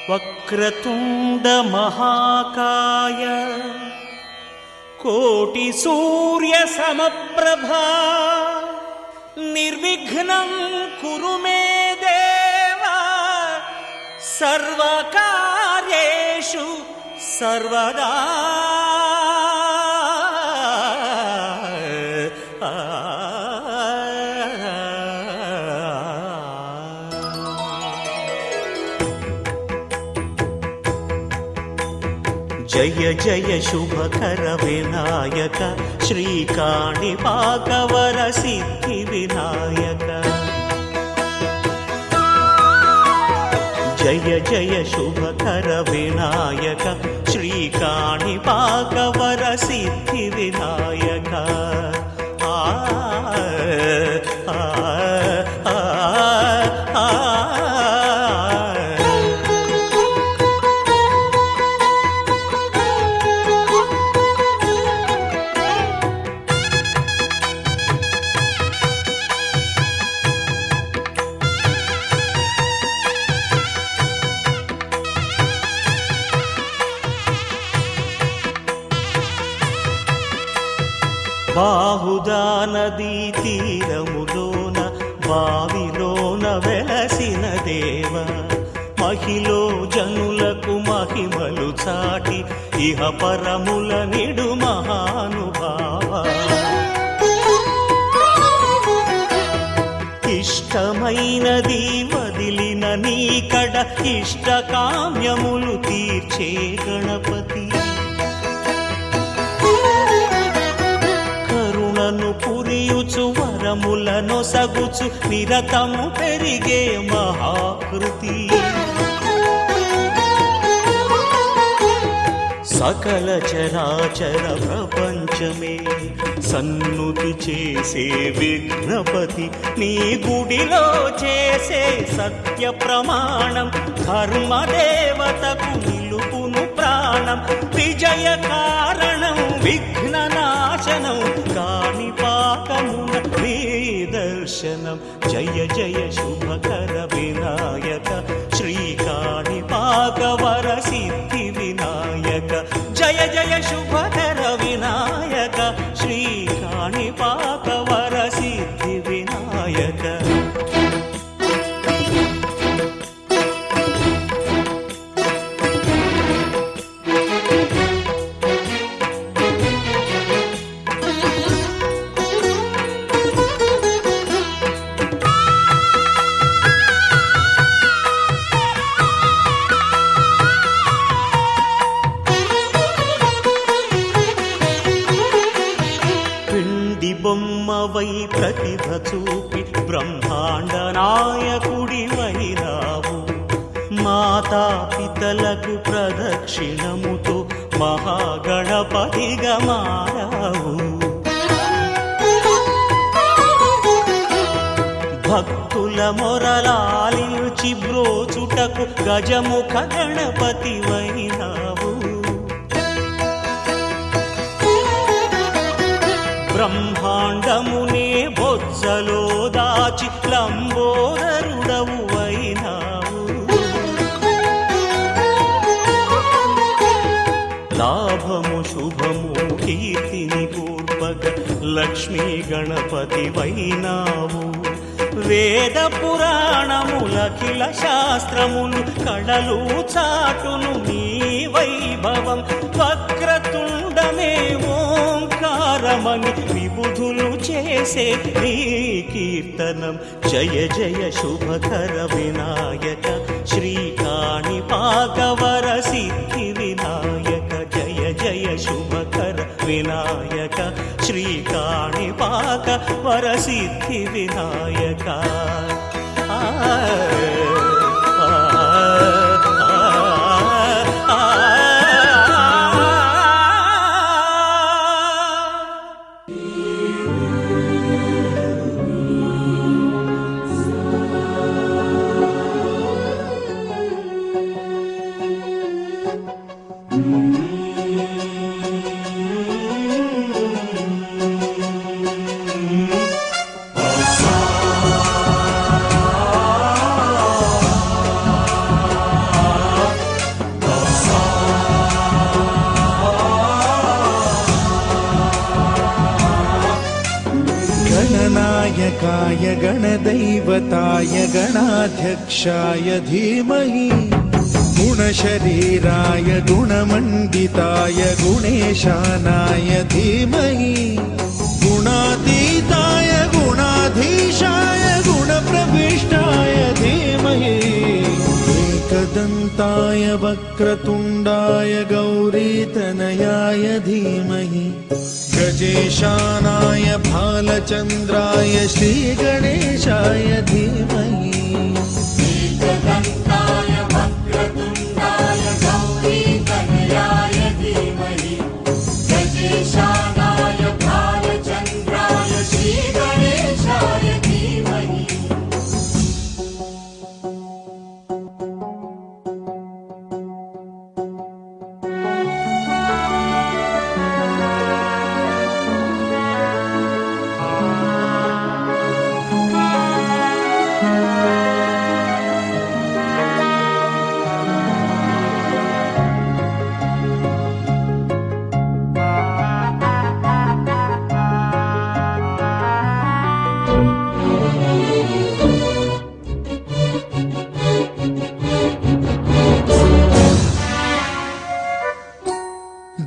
వక్రతుండ మహాకాయ కోటి సూర్య సమప్రభా నిర్విఘ్నం కురు మే దేవ సర్వకార్యేషు సర్వదా. జయ జయ శుభకర వినాయక శ్రీకాణిపాకవర సిద్ధి వినాయక. జయ జయ శుభకర వినాయక శ్రీకాణిపాకవర సిద్ధి వినాయక. బాహుదా నదీ తీరములోన బావిలోన వెలసిన దేవ మహిలో జనులకు మహిమలు చాటి ఇహ పరముల నిడు మహానుభావ. ఇష్టమైనది వదిలిన నీకడ ఇష్ట కామ్యములు తీర్చే గణపతి. పురియుచు వరములను సగుచు నిరతము పెరిగే మహాకృతి. సకల చరాచర ప్రపంచమే సన్నుతి చేసే విఘ్నపతి నీ గుడిలో చేసే సత్య ప్రమాణం ధర్మదేవతకు నిలుపును ప్రాణం. విజయ కారణం విఘ్న నాశనం కాణిపాకమున నీ దర్శనం. జయ జయ శుభకర వినాయక శ్రీకాణిపాకవర సిద్ధి వినాయక. జయ జయ శుభకర వినాయక శ్రీకాణిపాకవర సిద్ధి వినాయక. బొమ్మవై ప్రతిభ చూపి బ్రహ్మాండ నాయకుడి వైరావు. మాతా పితలకు ప్రదక్షిణముతో మహాగణపతిగా మారావు. భక్తుల మొరలాలించి బ్రోచుటకు గజముఖ గణపతి వైరావు. బ్రహ్మాండమునే బొజ్జలో దాచి లంబోదరుడవు అయినావు. లాభము శుభము కీర్తిని పూర్వక లక్ష్మీ గణపతి వైనావు. వేద పురాణములఖిల శాస్త్రములు కళలు చాటును నీ వైభవం. వక్రతుండమే ఓంకారమని విబుధులు చేసే నీ కీర్తనం. జయ జయ శుభకర వినాయక శ్రీకాణిపాకవర సిద్ధి వినాయక. జయ జయ శుభకర వినాయక శ్రీకాణిపాకవర సిద్ధి వినాయక. नायकाय गणदैवताय गणाध्यक्षाय धीमहि गुणशरीराय गुणमण्डिताय गुणेशानाय धीमहि गुणातीताय गुणाधीशाय गुणप्रविष्टाय धीमहि एकदन्ताय वक्रतुण्डाय गौरीतनयाय धीमहि गजेशानाय भालचन्द्राय श्रीगणेशाय धीमहि एकदन्ताय वक्रतुण्डाय गौरीतनयाय धीमहि गजेशानाय भालचन्द्राय श्रीगणेशाय धीमहि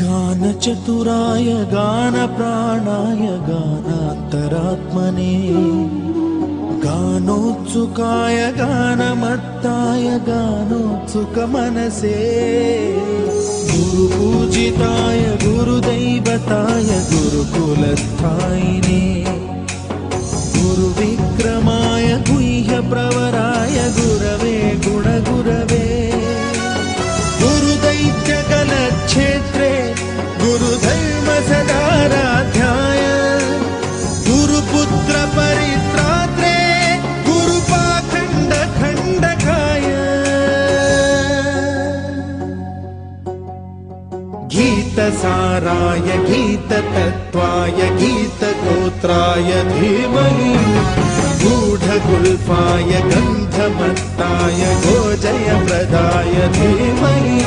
गानचतुराय गानप्राणाय गानान्तरात्मने गानोत्सुकाय गानमत्ताय गानोत्सुकमनसे गुरुपूजिताय गुरुदैवताय गुरुकुलस्थायिने गुरुविक्रमाय गुह्यप्रवराय गुरवे गुणगुरवे गुरुदैत्यकलक्षेत्रे गुरुधर्मसदाराध्याय गुरुपुत्र परित्रात्रे गुरुपाखण्डखण्डकाय गीतसाराय गीततत्त्वाय गीतगोत्राय धीमहि गूढगुल्फाय गन्धमत्ताय गोजयप्रदाय धीमहि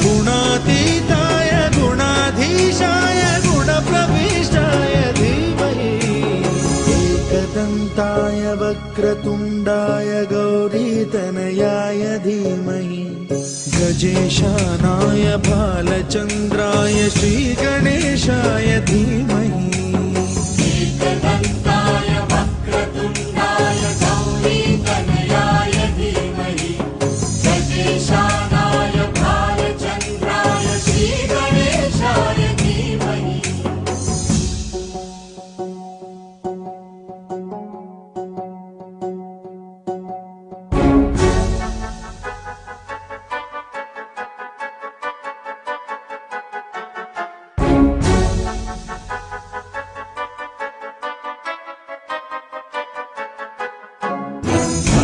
गुणातीताय गुणाधीशाय गुणप्रविष्टाय धीमहि एकदन्ताय वक्रतुण्डाय गौरीतनयाय धीमहि गजेशानाय भालचन्द्राय श्रीगणेशाय धीमहि एकदन्ताय वक्रतुण्डाय गौरीतनयाय धीमहि गजेशानाय भालचन्द्राय श्रीगणेशाय धीमहि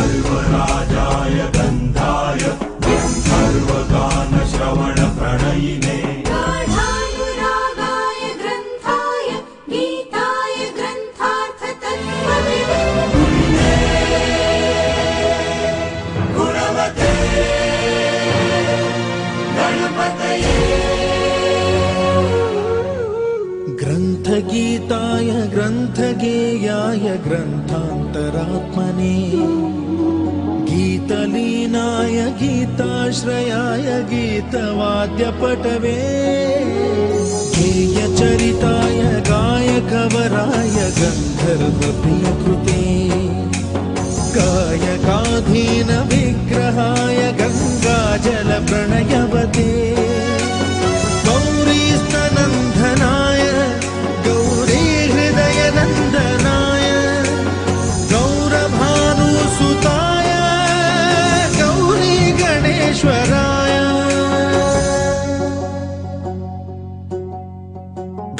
सर्वराजाय गन्धाय सर्वगानश्रवणप्रणयिने गाढानुरागाय ग्रन्थाय गीताय ग्रन्थार्थतत्त्वविदे गुणवते गणपतये ग्रन्थगीताय ग्रन्थगेयाय ग्रन्थान्तरात्मने गीतलीनाय गीताश्रयाय गीतवाद्यपटवे गेयचरिताय गायकवराय गन्धर्वप्रियकृते गायकाधीनविग्रहाय गङ्गाजलप्रणयवते गौरीस्तनन्दनाय गौरीहृदयनन्दनाय गौरभानुसुताय गौरीगणेश्वराय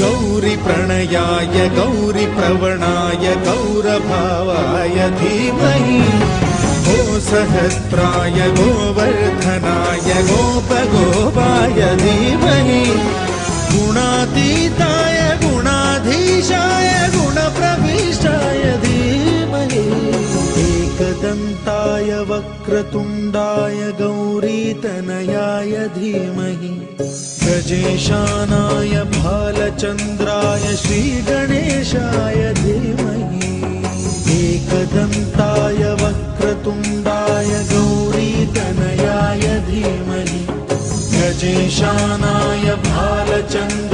गौरीप्रणयाय गौरीप्रवणाय गौरभावाय धीमहि गोसहस्राय गोवर्धनाय गोपगोपाय धीमहि गुणातीताय गुणाधीशाय गुणप्रविष्टाय धीमहि एकदन्ताय वक्रतुण्डाय गौरीतनयाय धीमहि गजेशानाय भालचन्द्राय श्रीगणेशाय धीमहि चन्द्र